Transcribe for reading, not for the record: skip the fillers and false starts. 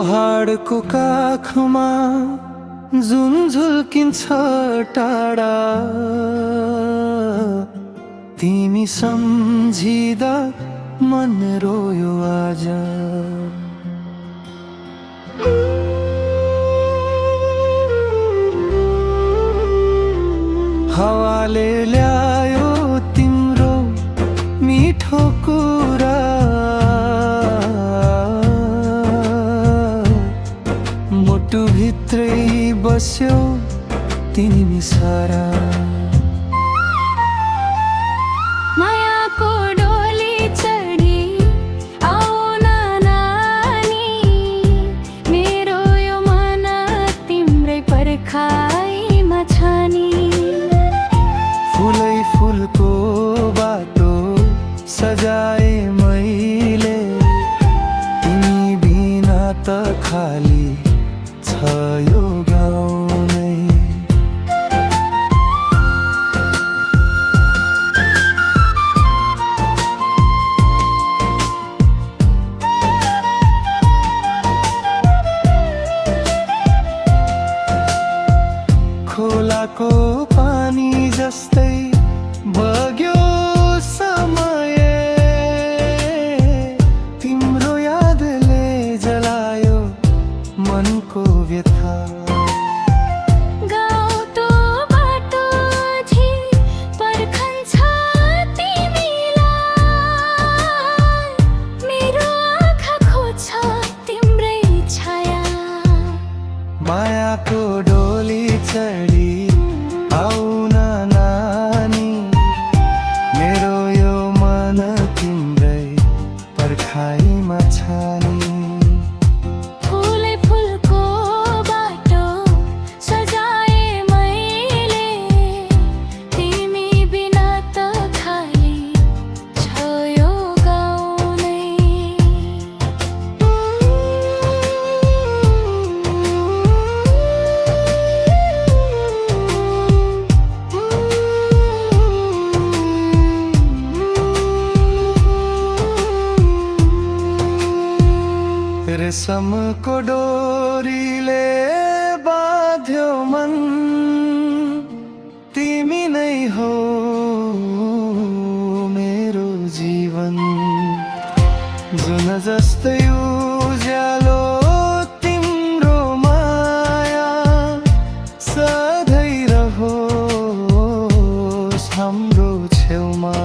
पहाडको काखमा जुन झुल्किन्छ टाढा, तिमी सम्झिँदा मन रोयो आज। हावाले ल्यायो तिम्रो मिठो कुरा, मुटु भित्रै बस्यो तिमी सारा। मायाको डोली चढी आऊ न नानी, मेरो यो मन तिम्रै पर्खाइमा छानी। फुलै फुलको बाटो सजाए मैले, तिमी बिना त खाली छ यो गाउँ नै। खोलाको पानी जस्तै बग्यो समय, तिम्रो यादले जलायो मनको व्यथा। गाउँको बाटो झिल पर्खन्छ तिमीलाई, मेरो आँखा खोज्छ तिम्रै छाया। मायाको डोली चढी आऊ न नानी, मेरो यो मन तिम्रै पर्खाइमा छानी। फुलै फुलको बाटो सजाए मैले, तिमी बिना त खाली छ यो गाउँ नै। रेशमको डोरीले बाँध्यो मन, तिमी नै हो मेरो जीवन। जुन जस्तै उज्यालो तिम्रो माया, सधैँ रहोस् हाम्रो छेउमा।